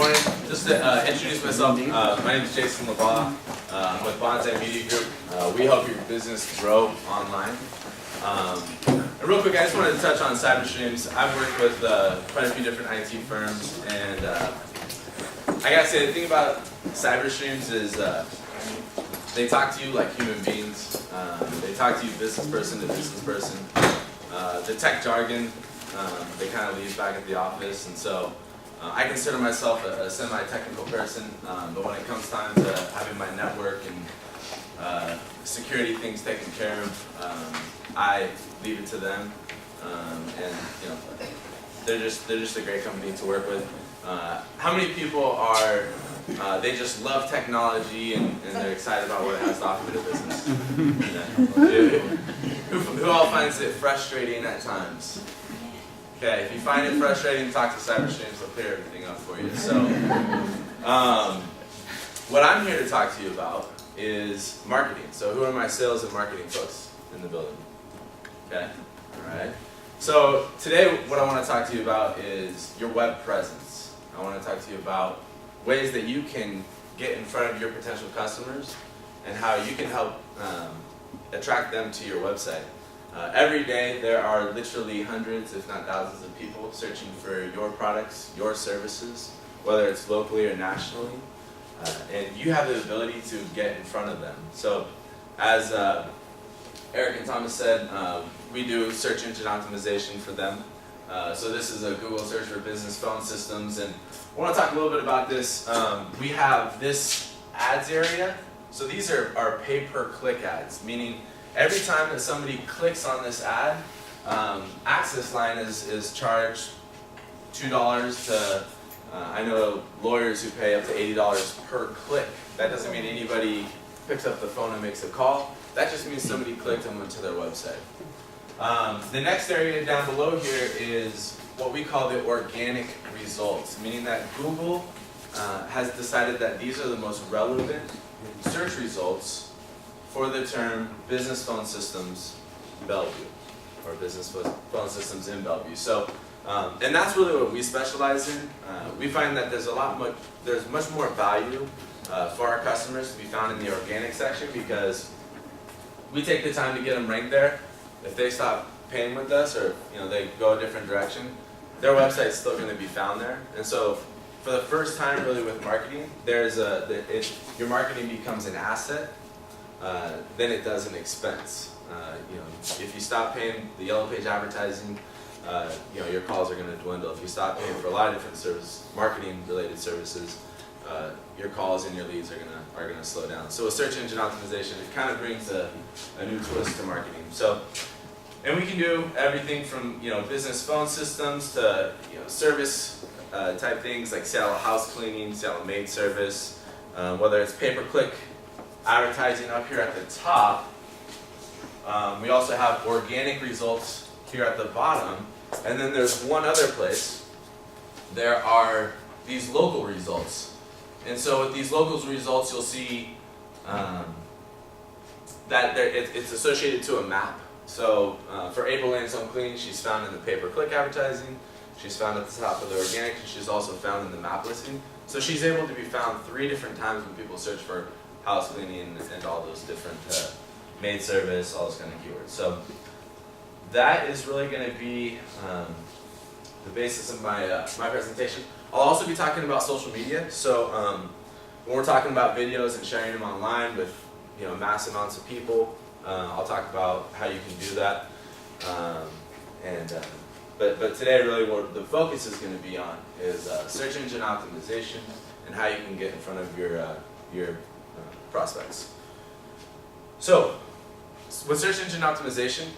morning. Just to introduce myself, my name is Jason LaBaw. I'm with Bonsai Media Group. We help your business grow online. And real quick, I just wanted to touch on cyber streams. I've worked with quite a few different IT firms, and I gotta say, the thing about cyber streams is they talk to you like human beings. They talk to you business person to business person. The tech jargon, they kind of leave back at the office, and so I consider myself a semi-technical person, but when it comes time to having my network and security things taken care of, I leave it to them, and you know, they're just a great company to work with. How many people are they just love technology and they're excited about what it has to offer to the business? Who all finds it frustrating at times? Okay, if you find it frustrating, talk to cyber streams. They'll clear everything up for you. So, what I'm here to talk to you about is marketing. So, who are my sales and marketing folks in the building? Okay, all right. So, today what I want to talk to you about is your web presence. I want to talk to you about ways that you can get in front of your potential customers and how you can help attract them to your website. Every day there are literally hundreds, if not thousands of people searching for your products, your services, whether it's locally or nationally, and you have the ability to get in front of them. So as Eric and Thomas said, we do search engine optimization for them. So this is a Google search for business phone systems, and I want to talk a little bit about this. We have this ads area. So these are pay-per-click ads, meaning every time that somebody clicks on this ad, Access Line is charged $2 to, I know lawyers who pay up to $80 per click. That doesn't mean anybody picks up the phone and makes a call. That just means somebody clicked and went to their website. The next area down below here is what we call the organic results, meaning that Google has decided that these are the most relevant search results for the term business phone systems Bellevue, or business phone systems in Bellevue. So, and that's really what we specialize in. We find that there's much more value for our customers to be found in the organic section because we take the time to get them ranked there. If they stop paying with us, or they go a different direction, their website's still going to be found there. And so, for the first time, really with marketing, your marketing becomes an asset. Then it does an expense. If you stop paying the yellow page advertising, your calls are going to dwindle. If you stop paying for a lot of different marketing-related services, your calls and your leads are going to slow down. So with search engine optimization, it kind of brings a new twist to marketing. So, and we can do everything from business phone systems to service type things like Seattle house cleaning, Seattle maid service, whether it's pay-per-click advertising up here at the top. We also have organic results here at the bottom, and then there's one other place. There are these local results, and so with these local results, you'll see that it's associated to a map. So for April Lane's Home Cleaning, she's found in the pay-per-click advertising. She's found at the top of the organic, and she's also found in the map listing. So she's able to be found 3 different times when people search for house cleaning and all those different maid service, all those kind of keywords. So that is really going to be the basis of my my presentation. I'll also be talking about social media. So when we're talking about videos and sharing them online with mass amounts of people, I'll talk about how you can do that. But today, really, what the focus is going to be on is search engine optimization and how you can get in front of your prospects. So, with search engine optimization,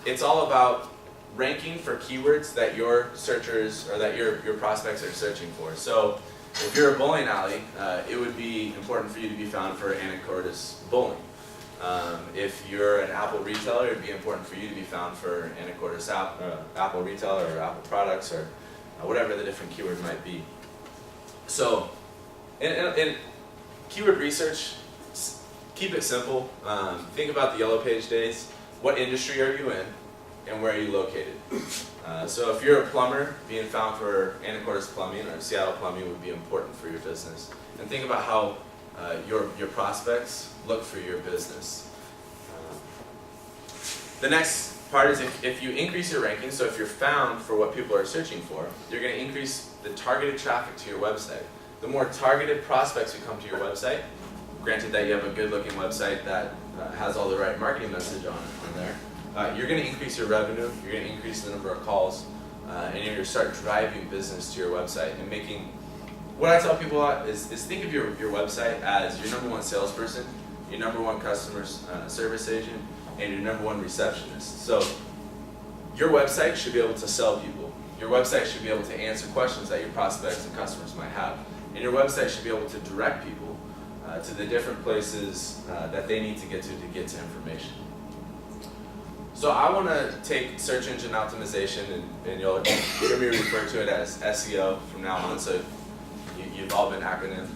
it's all about ranking for keywords that your searchers or that your prospects are searching for. So, if you're a bowling alley, it would be important for you to be found for Anacortes bowling. If you're an Apple retailer, it'd be important for you to be found for Anacortes Apple retailer or Apple products or whatever the different keyword might be. So, in keyword research, keep it simple. Think about the yellow page days. What industry are you in, and where are you located? So if you're a plumber, being found for Anacortes plumbing or Seattle plumbing would be important for your business. And think about how your prospects look for your business. The next part is if you increase your ranking, so if you're found for what people are searching for, you're going to increase the targeted traffic to your website. The more targeted prospects who come to your website, granted that you have a good looking website that has all the right marketing message on there, you're going to increase your revenue, you're going to increase the number of calls, and you're going to start driving business to your website and making. What I tell people a lot is think of your website as your number one salesperson, your number one customer service agent, and your number one receptionist. So your website should be able to sell people. Your website should be able to answer questions that your prospects and customers might have. And your website should be able to direct people to the different places that they need to get to information. So I want to take search engine optimization, and you'll hear me refer to it as SEO from now on, so you've all been acronym.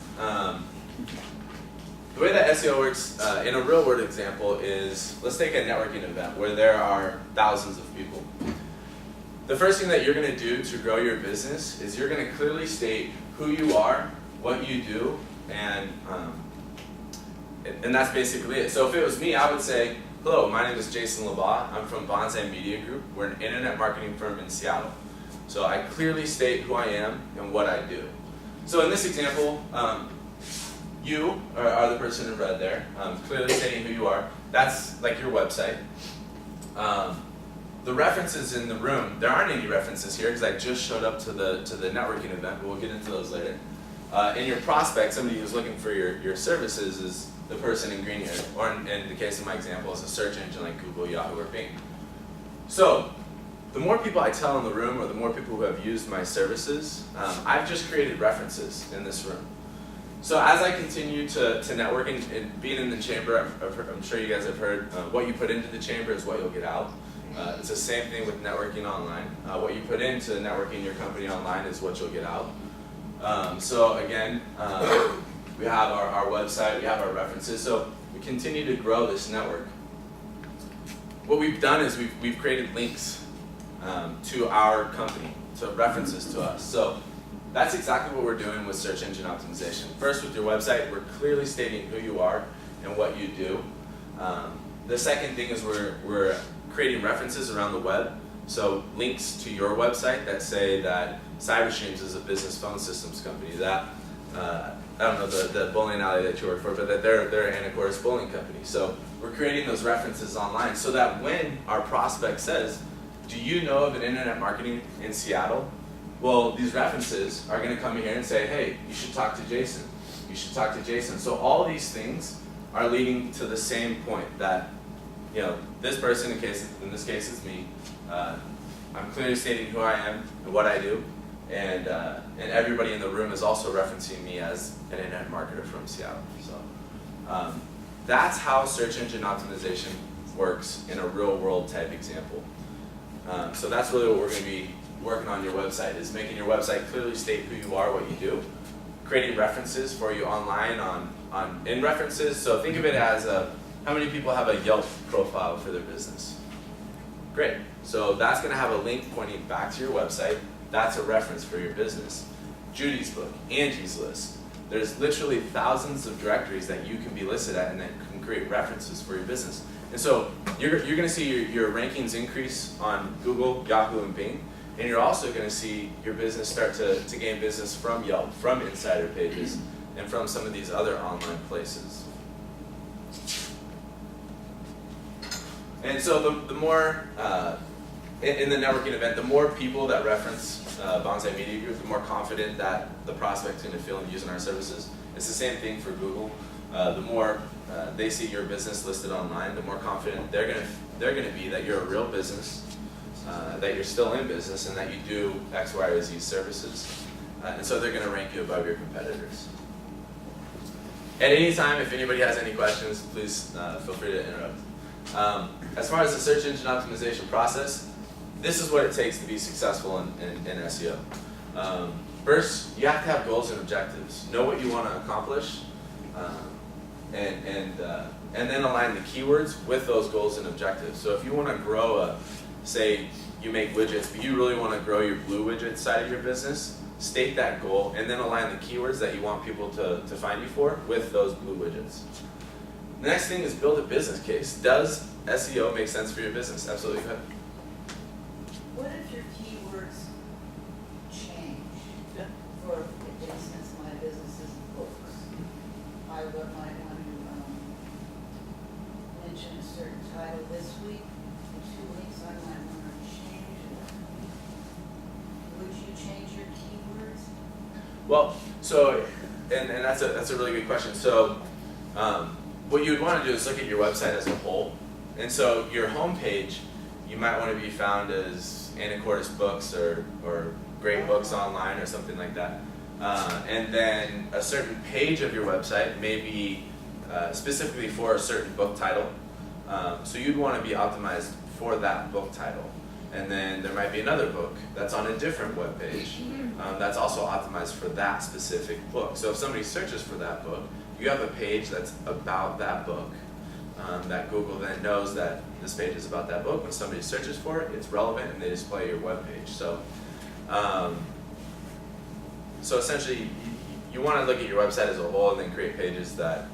The way that SEO works in a real world example is, let's take a networking event where there are thousands of people. The first thing that you're going to do to grow your business is you're going to clearly state who you are, what you do, and that's basically it. So if it was me, I would say, hello, my name is Jason LaBaw. I'm from Bonsai Media Group. We're an internet marketing firm in Seattle. So I clearly state who I am and what I do. So in this example, you are the person in red there, clearly stating who you are. That's like your website. The references in the room, there aren't any references here because I just showed up to the networking event, but we'll get into those later. And your prospect, somebody who's looking for your services, is the person in green here, or in the case of my example, is a search engine like Google, Yahoo, or Bing. So the more people I tell in the room, or the more people who have used my services, I've just created references in this room. So as I continue to network and being in the chamber, I'm sure you guys have heard, what you put into the chamber is what you'll get out. It's the same thing with networking online. What you put into networking your company online is what you'll get out. So again, we have our website, we have our references, so we continue to grow this network. What we've done is we've created links to our company, to references to us. So that's exactly what we're doing with search engine optimization. First, with your website, we're clearly stating who you are and what you do. The second thing is we're creating references around the web. So links to your website that say that CyberStreams is a business phone systems company, that I don't know the bowling alley that you work for, but that they're an Anacortes bowling company. So we're creating those references online so that when our prospect says, do you know of an internet marketing in Seattle? Well, these references are going to come here and say, hey, you should talk to Jason. You should talk to Jason. So all these things are leading to the same point that, this person, in this case it's me, I'm clearly stating who I am and what I do, and everybody in the room is also referencing me as an internet marketer from Seattle. So that's how search engine optimization works in a real world type example. So that's really what we're going to be working on your website, is making your website clearly state who you are, what you do, creating references for you online in references. So think of it as how many people have a Yelp profile for their business? Great. So that's going to have a link pointing back to your website. That's a reference for your business. Judy's book, Angie's list. There's literally thousands of directories that you can be listed at and that can create references for your business. And so you're going to see your rankings increase on Google, Yahoo, and Bing. And you're also going to see your business start to gain business from Yelp, from insider pages, and from some of these other online places. And so the more, in the networking event, the more people that reference Bonsai Media Group, the more confident that the prospect's going to feel in using our services. It's the same thing for Google. The more they see your business listed online, the more confident they're going to be that you're a real business, that you're still in business, and that you do X, Y, or Z services. And so they're going to rank you above your competitors. At any time, if anybody has any questions, please feel free to interrupt. As far as the search engine optimization process, this is what it takes to be successful in SEO. First, you have to have goals and objectives. Know what you want to accomplish, and then align the keywords with those goals and objectives. So if you want to grow say you make widgets, but you really want to grow your blue widget side of your business, state that goal, and then align the keywords that you want people to find you for with those blue widgets. The next thing is build a business case. Does SEO make sense for your business? Absolutely. Go ahead. What if your keywords change? Yeah. For instance, my business is books. I might want to mention a certain title this week. In 2 weeks, I might want to change it. Would you change your keywords? Well, so, and that's a really good question. So, what you would want to do is look at your website as a whole. And so your homepage, you might want to be found as Anacortes Books or Great Books Online or something like that. And then a certain page of your website may be specifically for a certain book title. So you'd want to be optimized for that book title. And then there might be another book that's on a different web page that's also optimized for that specific book. So if somebody searches for that book, you have a page that's about that book that Google then knows that this page is about that book. When somebody searches for it, it's relevant and they display your web page. So, so essentially, you want to look at your website as a whole and then create pages that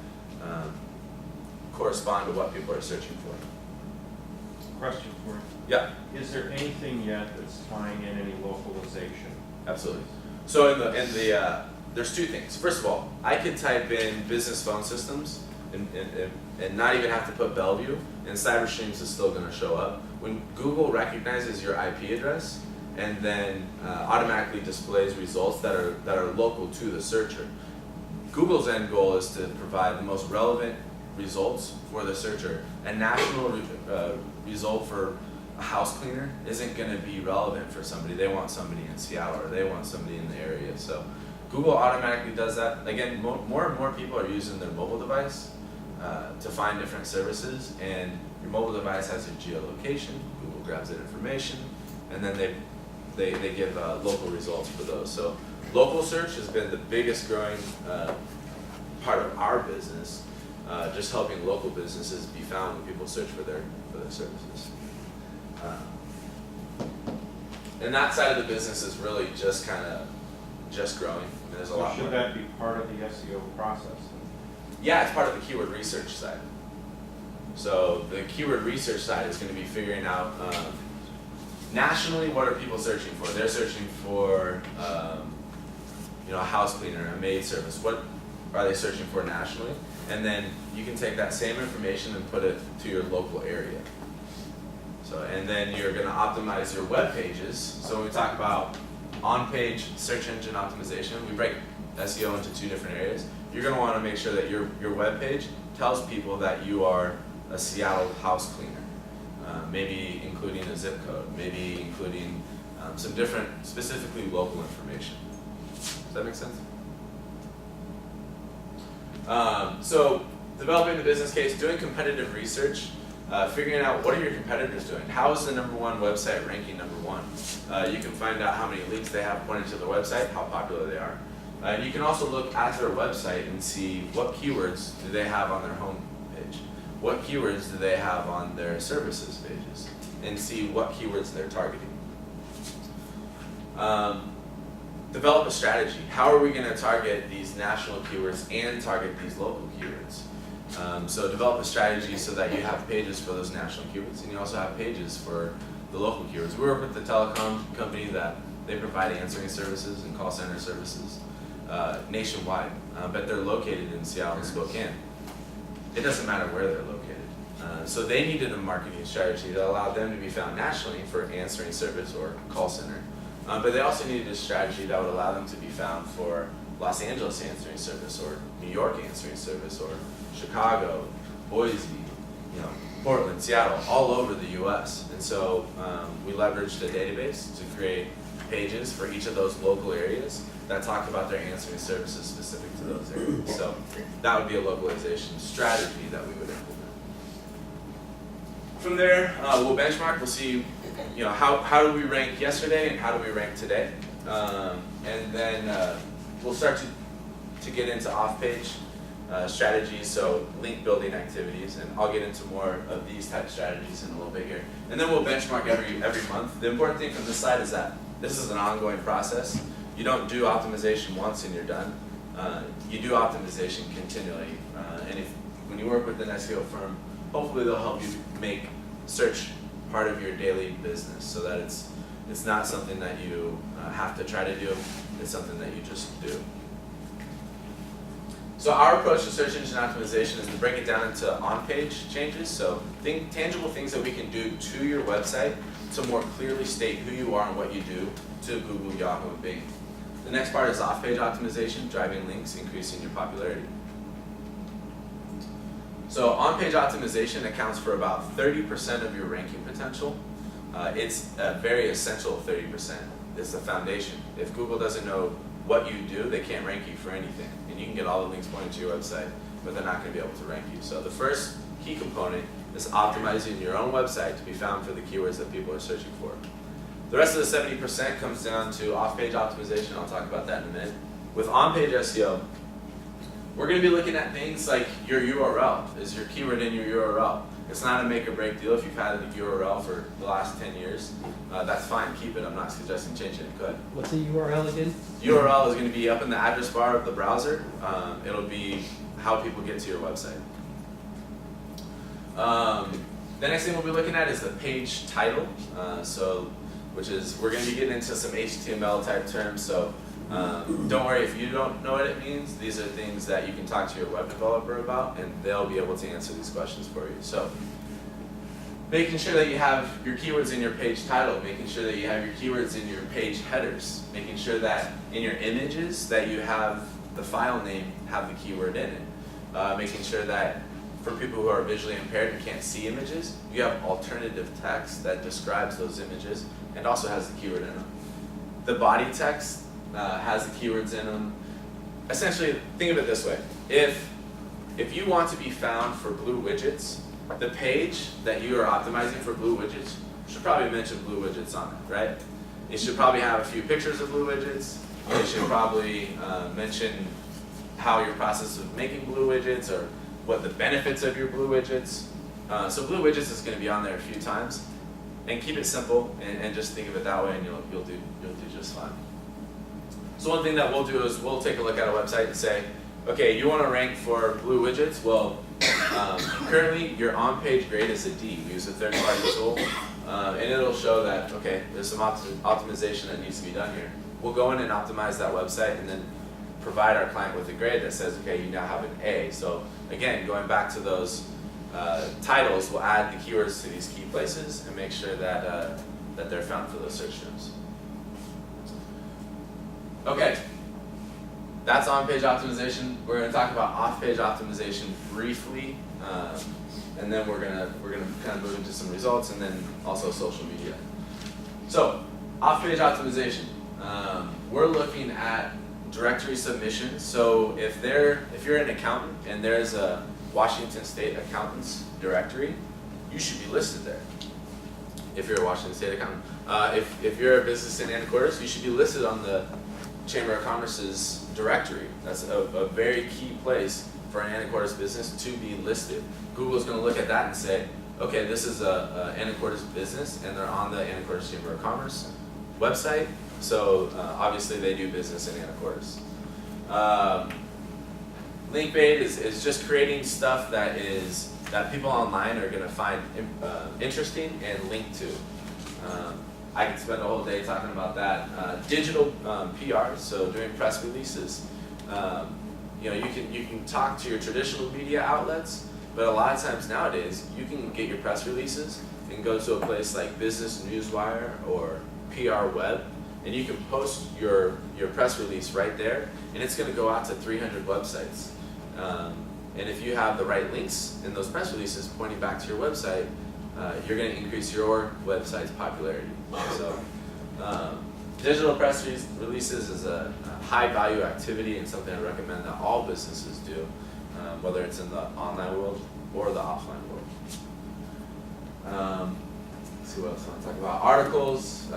correspond to what people are searching for. Question for you. Yeah. Is there anything yet that's tying in any localization? Absolutely. So there's two things. First of all, I could type in business phone systems and not even have to put Bellevue, and CyberStreams is still going to show up. When Google recognizes your IP address and then automatically displays results that are local to the searcher, Google's end goal is to provide the most relevant results for the searcher. A national result for a house cleaner isn't going to be relevant for somebody. They want somebody in Seattle or they want somebody in the area. So Google automatically does that. Again, more and more people are using their mobile device to find different services, and your mobile device has a geolocation. Google grabs that information, and then they give local results for those. So local search has been the biggest growing part of our business, just helping local businesses be found when people search for their services. And that side of the business is really just growing. There's a lot Should more. that be part of the SEO process? Yeah, it's part of the keyword research side. So the keyword research side is going to be figuring out nationally what are people searching for. They're searching for a house cleaner, a maid service. What are they searching for nationally? And then you can take that same information and put it to your local area. So, and then you're going to optimize your web pages. So when we talk about on-page search engine optimization, we break SEO into two different areas. You're going to want to make sure that your web page tells people that you are a Seattle house cleaner, maybe including a zip code, maybe including some different, specifically local information. Does that make sense? So developing the business case, doing competitive research, figuring out what are your competitors doing. How is the #1 website ranking #1? You can find out how many links they have pointed to their website, how popular they are. And you can also look at their website and see what keywords do they have on their home page. What keywords do they have on their services pages, and see what keywords they're targeting. Develop a strategy. How are we going to target these national keywords and target these local keywords? So develop a strategy so that you have pages for those national keywords, and you also have pages for the local keywords. We work with the telecom company that they provide answering services and call center services nationwide, but they're located in Seattle and Spokane. It doesn't matter where they're located. So they needed a marketing strategy that allowed them to be found nationally for answering service or call center. But they also needed a strategy that would allow them to be found for Los Angeles answering service or New York answering service or Chicago, Boise, Portland, Seattle, all over the U.S. And so we leveraged a database to create pages for each of those local areas that talk about their answering services specific to those areas. So that would be a localization strategy that we would implement. From there, we'll benchmark. We'll see, how do we rank yesterday and how do we rank today, and then we'll start to get into off-page strategies, so link building activities, and I'll get into more of these type of strategies in a little bit here. And then we'll benchmark every month. The important thing from this side is that this is an ongoing process. You don't do optimization once and you're done. You do optimization continually. And when you work with an SEO firm, hopefully they'll help you make search part of your daily business so that it's not something that you have to try to do, it's something that you just do. So our approach to search engine optimization is to break it down into on-page changes, so tangible things that we can do to your website to more clearly state who you are and what you do to Google, Yahoo, and Bing. The next part is off-page optimization, driving links, increasing your popularity. So on-page optimization accounts for about 30% of your ranking potential. It's a very essential 30%. It's the foundation. If Google doesn't know what you do, they can't rank you for anything. And you can get all the links pointing to your website, but they're not going to be able to rank you. So the first key component is optimizing your own website to be found for the keywords that people are searching for. The rest of the 70% comes down to off-page optimization. I'll talk about that in a minute. With on-page SEO, we're going to be looking at things like your URL. Is your keyword in your URL? It's not a make or break deal if you've had a URL for the last 10 years. That's fine, keep it. I'm not suggesting changing it. Go ahead. What's the URL again? URL is going to be up in the address bar of the browser. It'll be how people get to your website. The next thing we'll be looking at is the page title. Which is, we're going to be getting into some HTML type terms. So don't worry if you don't know what it means. These are things that you can talk to your web developer about, and they'll be able to answer these questions for you. So making sure that you have your keywords in your page title, making sure that you have your keywords in your page headers, making sure that in your images that you have the file name have the keyword in it, making sure that for people who are visually impaired and can't see images, you have alternative text that describes those images and also has the keyword in them. The body text has the keywords in them. Essentially, think of it this way. If you want to be found for blue widgets, the page that you are optimizing for blue widgets should probably mention blue widgets on it, right? It should probably have a few pictures of blue widgets. It should probably mention how your process of making blue widgets or what the benefits of your blue widgets. So blue widgets is going to be on there a few times. And keep it simple and just think of it that way, and you'll do just fine. So one thing that we'll do is we'll take a look at a website and say, okay, you want to rank for blue widgets? Well, currently your on-page grade is a D. We use a third-party tool, and it'll show that, okay, there's some optimization that needs to be done here. We'll go in and optimize that website and then provide our client with a grade that says, okay, you now have an A. So again, going back to those titles, we'll add the keywords to these key places and make sure that that they're found for those search terms. Okay, that's on-page optimization. We're going to talk about off-page optimization briefly, and then we're gonna kind of move into some results and then also social media. So, off-page optimization. We're looking at directory submissions. So if you're an accountant and there's a Washington State Accountants directory, you should be listed there. If you're a Washington State accountant. If you're a business in Anacortes, you should be listed on the Chamber of Commerce's directory. That's a very key place for an Anacortes business to be listed. Google's going to look at that and say, okay, this is a Anacortes business, and they're on the Anacortes Chamber of Commerce website, so obviously they do business in Anacortes. Link bait is just creating stuff that people online are going to find interesting and link to. I could spend a whole day talking about that. Digital PR, so doing press releases. You can talk to your traditional media outlets, but a lot of times nowadays you can get your press releases and go to a place like Business Newswire or PR Web, and you can post your press release right there, and it's going to go out to 300 websites. And if you have the right links in those press releases pointing back to your website, you're going to increase your website's popularity. So, digital press releases is a high value activity and something I recommend that all businesses do, whether it's in the online world or the offline world. Let's see what else I want to talk about. Articles.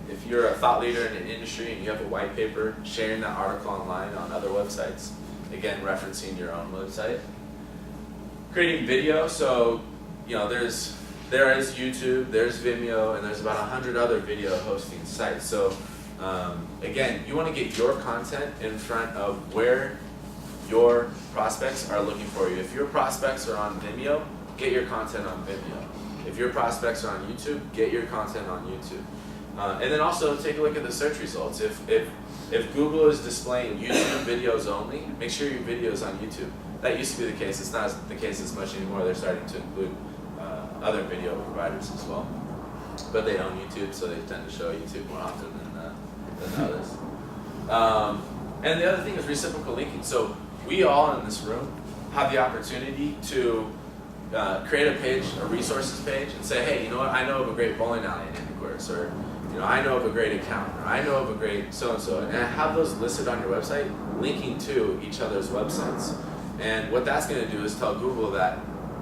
If you're a thought leader in an industry and you have a white paper, sharing that article online on other websites again, referencing your own website. Creating video, so there is YouTube, there's Vimeo, and there's about 100 other video hosting sites. So again, you want to get your content in front of where your prospects are looking for you. If your prospects are on Vimeo, get your content on Vimeo. If your prospects are on YouTube, get your content on YouTube. And then also take a look at the search results. If Google is displaying YouTube videos only, make sure your video is on YouTube. That used to be the case. It's not the case as much anymore. They're starting to include other video providers as well. But they own YouTube, so they tend to show YouTube more often than others. And the other thing is reciprocal linking. So we all in this room have the opportunity to create a page, a resources page, and say, hey, you know what? I know of a great bowling alley in Anacortes, or I know of a great accountant, or I know of a great so-and-so, and have those listed on your website, linking to each other's websites. And what that's going to do is tell Google that,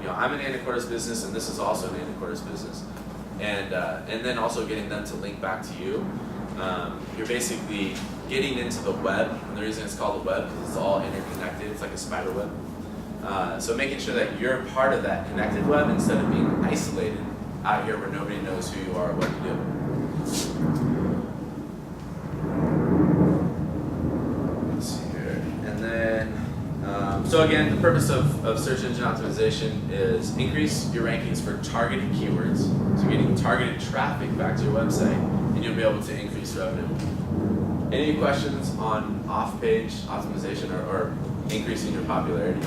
I'm an Anacortes business, and this is also an Anacortes business, and then also getting them to link back to you. You're basically getting into the web, and the reason it's called the web is because it's all interconnected. It's like a spider web. So making sure that you're part of that connected web instead of being isolated out here where nobody knows who you are or what you do. Let's see here. And then, so again, the purpose of search engine optimization is increase your rankings for targeted keywords. So getting targeted traffic back to your website, and you'll be able to increase revenue. Any questions on off-page optimization or increasing your popularity?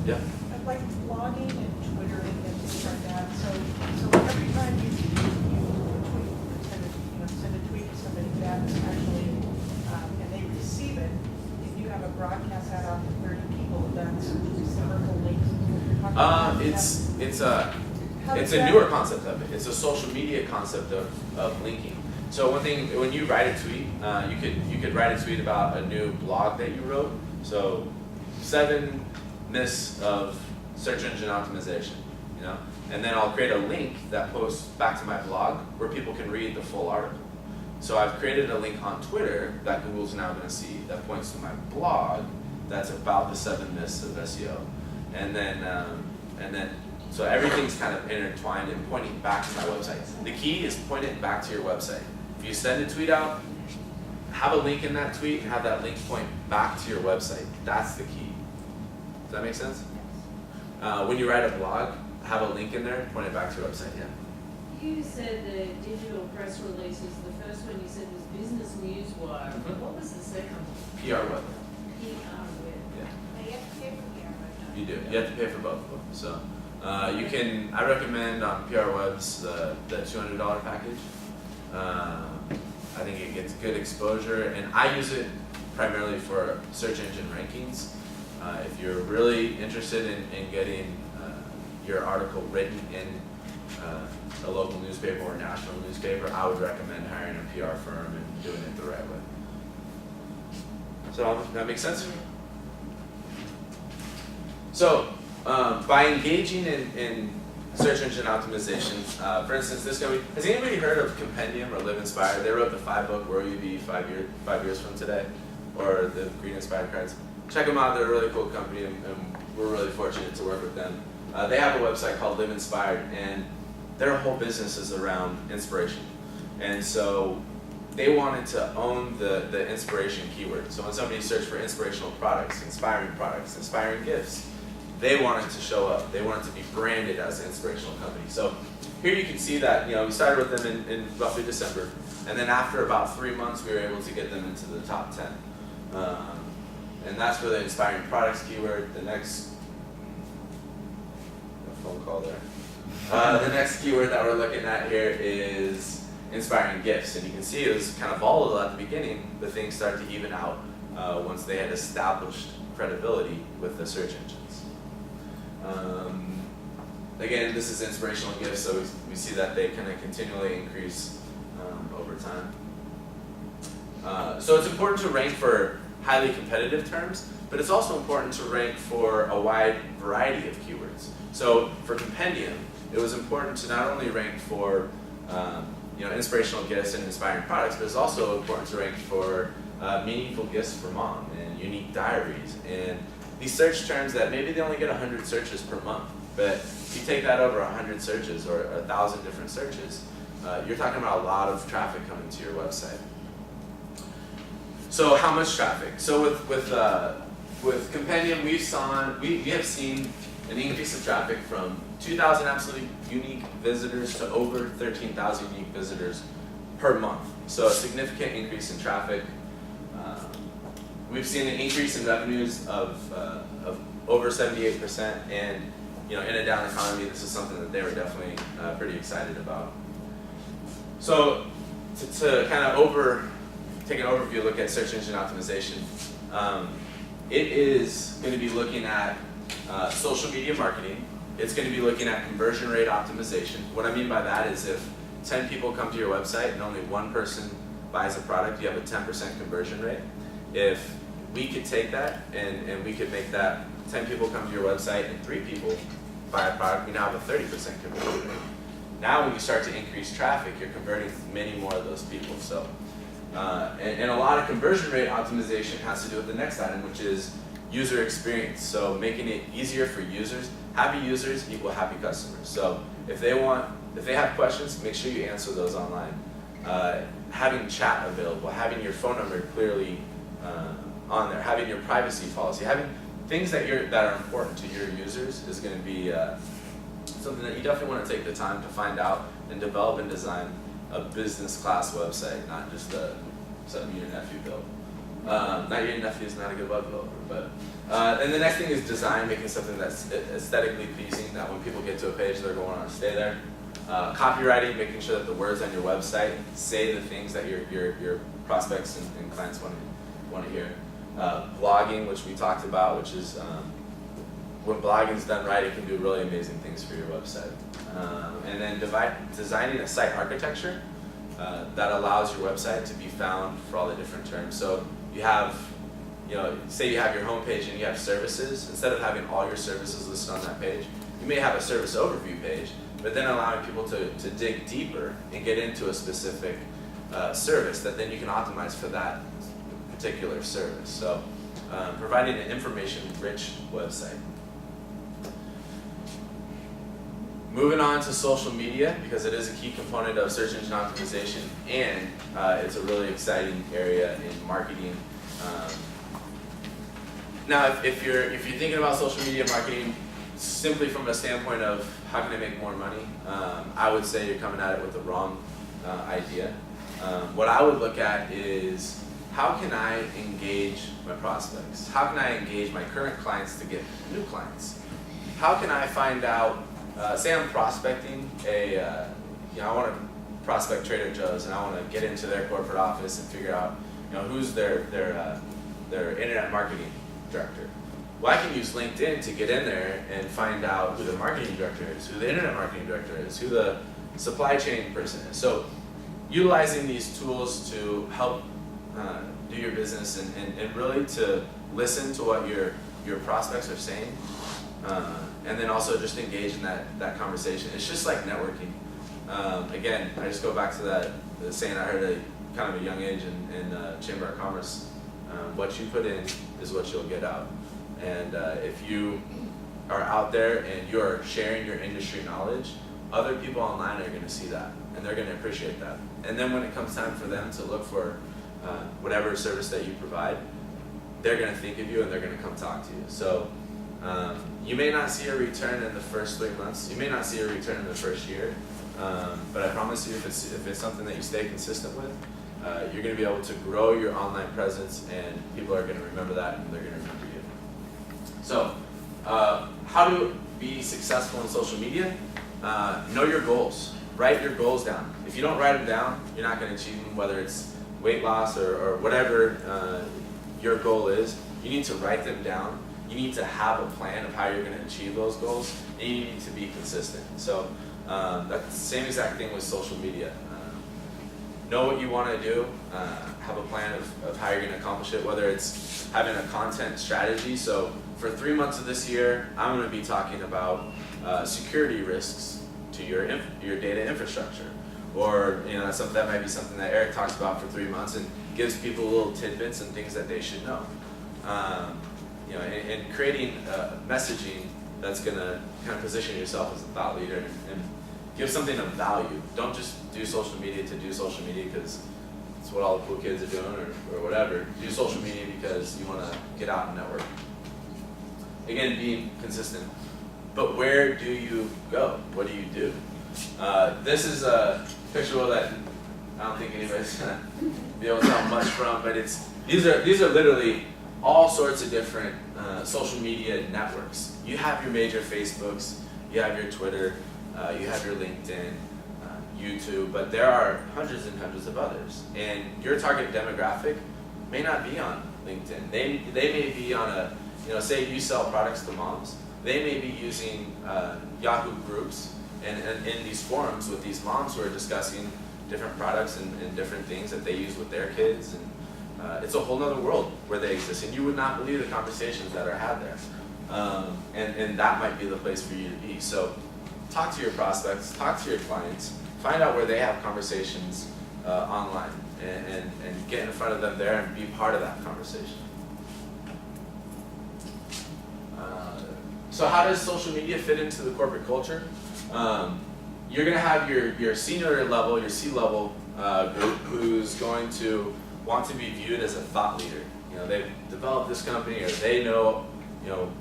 Yeah. I'd like blogging and Twittering and things like that. So every time you send a tweet to somebody that's actually, and they receive it, if you have a broadcast that out to 30 people, that's reciprocal links. It's a newer concept of it. It's a social media concept of linking. So one thing, when you write a tweet, you could write a tweet about a new blog that you wrote. So 7 myths of search engine optimization, and then I'll create a link that posts back to my blog where people can read the full article. So I've created a link on Twitter that Google's now going to see that points to my blog that's about the 7 myths of SEO, and then so everything's kind of intertwined and pointing back to my website. The key is point it back to your website. If you send a tweet out, have a link in that tweet and have that link point back to your website. That's the key. Does that make sense? When you write a blog, have a link in there, point it back to your website, yeah. You said the digital press releases, the first one you said was Business Newswire. Mhm. What was the second one? PR web. PR Web. Yeah. They have to pay for the advertising. You do. You have to pay for both of them. So I recommend on PR Webs the $200 package. I think it gets good exposure, and I use it primarily for search engine rankings. If you're really interested in getting your article written in a local newspaper or national newspaper, I would recommend hiring a PR firm and doing it the right way. So that makes sense? So by engaging in search engine optimization, for instance, this guy, has anybody heard of Compendium or Live Inspired? They wrote the 5-book Where Will You Be 5 years from today, or the Green Inspired Cards. Check them out, they're a really cool company, and we're really fortunate to work with them. They have a website called Live Inspired, and their whole business is around inspiration. And so they wanted to own the inspiration keyword. So when somebody searched for inspirational products, inspiring gifts, they wanted to show up. They wanted to be branded as an inspirational company. So here you can see that we started with them in roughly December, and then after about 3 months, we were able to get them into the top 10. And that's for the inspiring products keyword. The next phone call there. The next keyword that we're looking at here is inspiring gifts, and you can see it was kind of volatile at the beginning, but things started to even out once they had established credibility with the search engines. Again, this is inspirational gifts, so we see that they kind of continually increase over time. So it's important to rank for highly competitive terms, but it's also important to rank for a wide variety of keywords. So for Compendium, it was important to not only rank for inspirational gifts and inspiring products, but it's also important to rank for meaningful gifts for mom and unique diaries and these search terms that maybe they only get 100 searches per month, but if you take that over 100 searches or 1,000 different searches, you're talking about a lot of traffic coming to your website. So how much traffic? So with Compendium, we have seen an increase of traffic from 2,000 absolutely unique visitors to over 13,000 unique visitors per month. So a significant increase in traffic. We've seen an increase in revenues of over 78%, and in a down economy, this is something that they were definitely pretty excited about. So to kind of take an overview look at search engine optimization, it is going to be looking at social media marketing. It's going to be looking at conversion rate optimization. What I mean by that is if 10 people come to your website and only one person buys a product, you have a 10% conversion rate. If we could take that and we could make that 10 people come to your website and 3 people buy a product, we now have a 30% conversion rate. Now when you start to increase traffic, you're converting many more of those people. So, and a lot of conversion rate optimization has to do with the next item, which is user experience. So making it easier for users. Happy users equal happy customers. So if they have questions, make sure you answer those online. Having chat available, having your phone number clearly on there, having your privacy policy, having things that are important to your users is going to be something that you definitely want to take the time to find out and develop and design a business class website, not just something your nephew built. Not your nephew is not a good web developer, but and the next thing is design, making something that's aesthetically pleasing, that when people get to a page they're going to want to stay there. Copywriting, making sure that the words on your website say the things that your prospects and clients want to hear. Blogging, which we talked about, which is when blogging is done right, it can do really amazing things for your website. And then designing a site architecture that allows your website to be found for all the different terms. So you have, say you have your homepage and you have services. Instead of having all your services listed on that page, you may have a service overview page, but then allowing people to dig deeper and get into a specific service that then you can optimize for that particular service. So providing an information-rich website. Moving on to social media, because it is a key component of search engine optimization, and it's a really exciting area in marketing. Now, if you're thinking about social media marketing simply from a standpoint of how can I make more money, I would say you're coming at it with the wrong idea. What I would look at is how can I engage my prospects? How can I engage my current clients to get new clients? How can I find out, say I'm prospecting I want to prospect Trader Joe's and I want to get into their corporate office and figure out, who's their internet marketing director. Well, I can use LinkedIn to get in there and find out who the marketing director is, who the internet marketing director is, who the supply chain person is. So utilizing these tools to help do your business and really to listen to what your prospects are saying, and then also just engage in that conversation. It's just like networking. Again, I just go back to the saying I heard at kind of a young age in Chamber of Commerce. What you put in is what you'll get out. And if you are out there and you're sharing your industry knowledge, other people online are going to see that and they're going to appreciate that. And then when it comes time for them to look for whatever service that you provide, they're going to think of you and they're going to come talk to you. So you may not see a return in the first 3 months. You may not see a return in the first year. But I promise you, if it's something that you stay consistent with, you're going to be able to grow your online presence, and people are going to remember that, and they're going to remember you. So, how to be successful in social media? Know your goals. Write your goals down. If you don't write them down, you're not going to achieve them, whether it's weight loss or whatever your goal is. You need to write them down. You need to have a plan of how you're going to achieve those goals, and you need to be consistent. So that's the same exact thing with social media. Know what you want to do, have a plan of how you're going to accomplish it, whether it's having a content strategy. So for 3 months of this year, I'm going to be talking about security risks to your data infrastructure. Or that might be something that Eric talks about for 3 months, and gives people little tidbits and things that they should know. You know, and creating messaging that's going to kind of position yourself as a thought leader and give something of value. Don't just do social media to do social media because it's what all the cool kids are doing or whatever. Do social media because you want to get out and network. Again, being consistent. But where do you go? What do you do? This is a picture that I don't think anybody's gonna be able to tell much from, but these are literally all sorts of different social media networks. You have your major Facebooks, you have your Twitter, you have your LinkedIn, YouTube, but there are hundreds and hundreds of others. And your target demographic may not be on LinkedIn. They may be on a, you know, say you sell products to moms, they may be using Yahoo groups and in these forums with these moms who are discussing different products and different things that they use with their kids. And it's a whole other world where they exist. And you would not believe the conversations that are had there. And that might be the place for you to be. So talk to your prospects, talk to your clients, find out where they have conversations online and get in front of them there and be part of that conversation. So how does social media fit into the corporate culture? You're going to have your senior level, your C-level group who's going to want to be viewed as a thought leader. You know, they've developed this company, or they know, you know,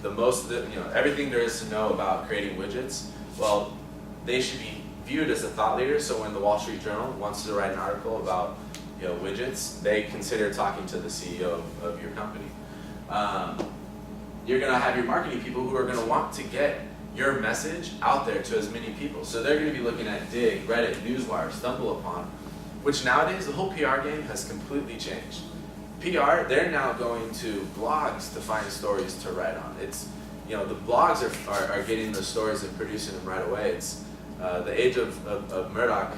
the most, you know, everything there is to know about creating widgets. Well, they should be viewed as a thought leader. So when the Wall Street Journal wants to write an article about, you know, widgets, they consider talking to the CEO of your company. You're going to have your marketing people who are going to want to get your message out there to as many people. So they're going to be looking at Dig, Reddit, Newswire, StumbleUpon, which nowadays the whole PR game has completely changed. PR, they're now going to blogs to find stories to write on. It's, you know, the blogs are getting the stories and producing them right away. It's the age of Murdoch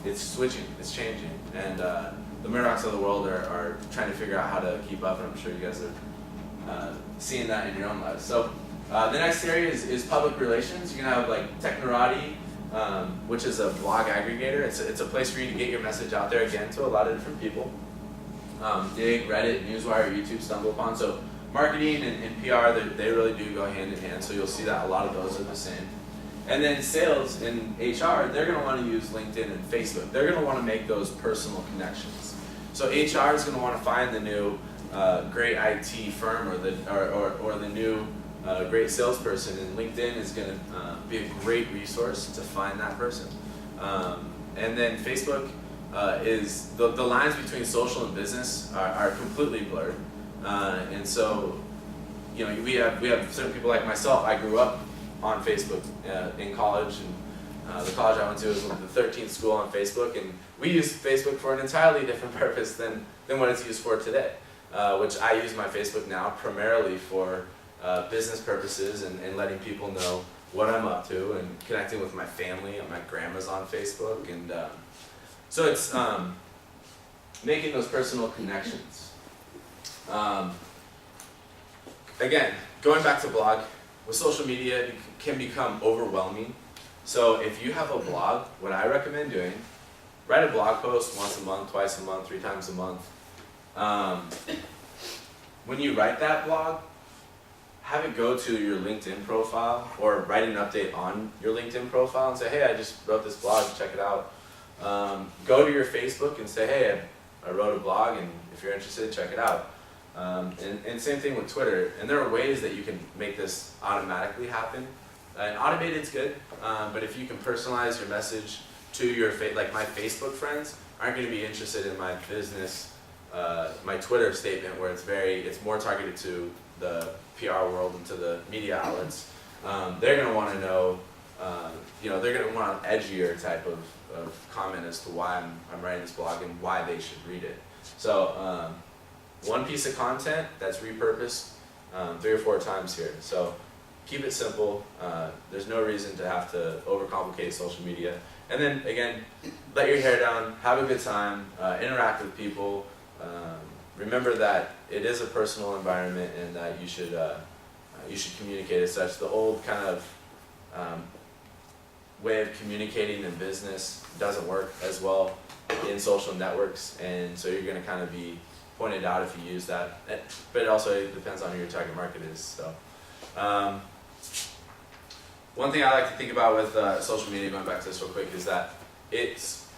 it's switching, it's changing, and the Murdochs of the world are trying to figure out how to keep up, and I'm sure you guys are seeing that in your own lives. So the next area is public relations. You're gonna have like Technorati, which is a blog aggregator. It's a place for you to get your message out there again to a lot of different people. Dig, Reddit, Newswire, YouTube, StumbleUpon. So marketing and PR, they really do go hand in hand. So you'll see that a lot of those are the same. And then sales and HR, they're going to want to use LinkedIn and Facebook. They're going to want to make those personal connections. So HR is going to want to find the new great IT firm or the new great salesperson, and LinkedIn is going to be a great resource to find that person. And then Facebook is the lines between social and business are completely blurred. And so, you know, we have certain people like myself. I grew up on Facebook in college, and the college I went to was the 13th school on Facebook, and we used Facebook for an entirely different purpose than what it's used for today, which I use my Facebook now primarily for business purposes and letting people know what I'm up to and connecting with my family. My grandma's on Facebook, and so it's making those personal connections. Again, going back to blog, with social media, it can become overwhelming. So if you have a blog, what I recommend doing, write a blog post once a month, twice a month, 3 times a month. When you write that blog, have it go to your LinkedIn profile or write an update on your LinkedIn profile and say, hey, I just wrote this blog, check it out. Go to your Facebook and say, hey, I wrote a blog, and if you're interested, check it out. And same thing with Twitter. And there are ways that you can make this automatically happen. And automated's good, but if you can personalize your message to your like my Facebook friends aren't going to be interested in my business, my Twitter statement where it's more targeted to the PR world and to the media outlets. They're going to want to know, they're going to want an edgier type of comment as to why I'm writing this blog and why they should read it. So one piece of content that's repurposed 3 or 4 times here. So keep it simple. There's no reason to have to overcomplicate social media. And then again, let your hair down, have a good time, interact with people. Remember that it is a personal environment and that you should communicate as such. The old kind of way of communicating in business doesn't work as well in social networks, and so you're going to kind of be pointed out if you use that. But it also depends on who your target market is. So, one thing I like to think about with social media, going back to this real quick, is that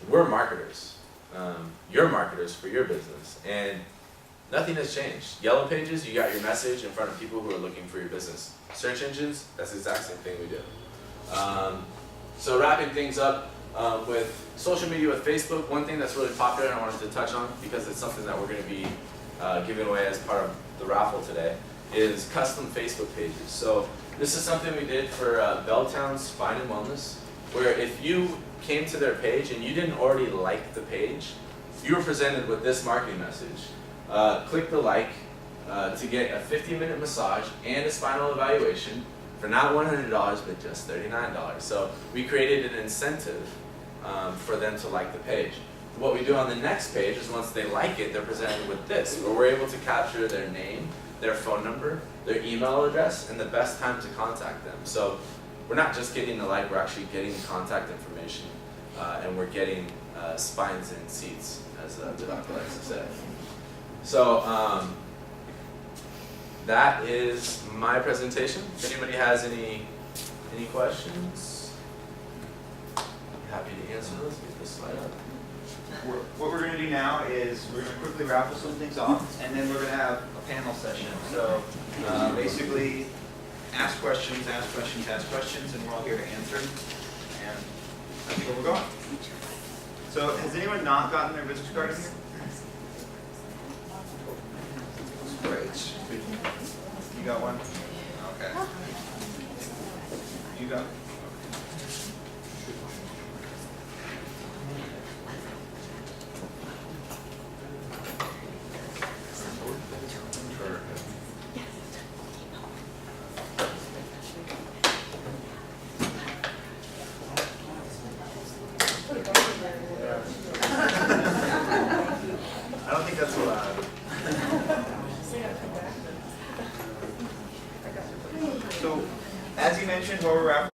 we're marketers. You're marketers for your business, and nothing has changed. Yellow pages, you got your message in front of people who are looking for your business. Search engines, that's the exact same thing we do. So wrapping things up with social media with Facebook, one thing that's really popular and I wanted to touch on because it's something that we're going to be giving away as part of the raffle today is custom Facebook pages. So this is something we did for Belltown Spine and Wellness, where if you came to their page and you didn't already like the page, you were presented with this marketing message. Click the like to get a 15-minute massage and a spinal evaluation for not $100 but just $39. So we created an incentive for them to like the page. What we do on the next page is once they like it, they're presented with this, where we're able to capture their name, their phone number, their email address, and the best time to contact them. So we're not just getting the like, we're actually getting contact information, and we're getting spines and seats, as the doctor likes to say. So that is my presentation. If anybody has any questions, I'm happy to answer those. Get this slide up. What we're going to do now is we're going to quickly raffle some things off, and then we're going to have a panel session. So basically, ask questions, and we're all here to answer. And that's where we're going. So has anyone not gotten their visitor card in here? Great. You got one? Okay. You got I don't think that's allowed. So, as you mentioned, while we're raffling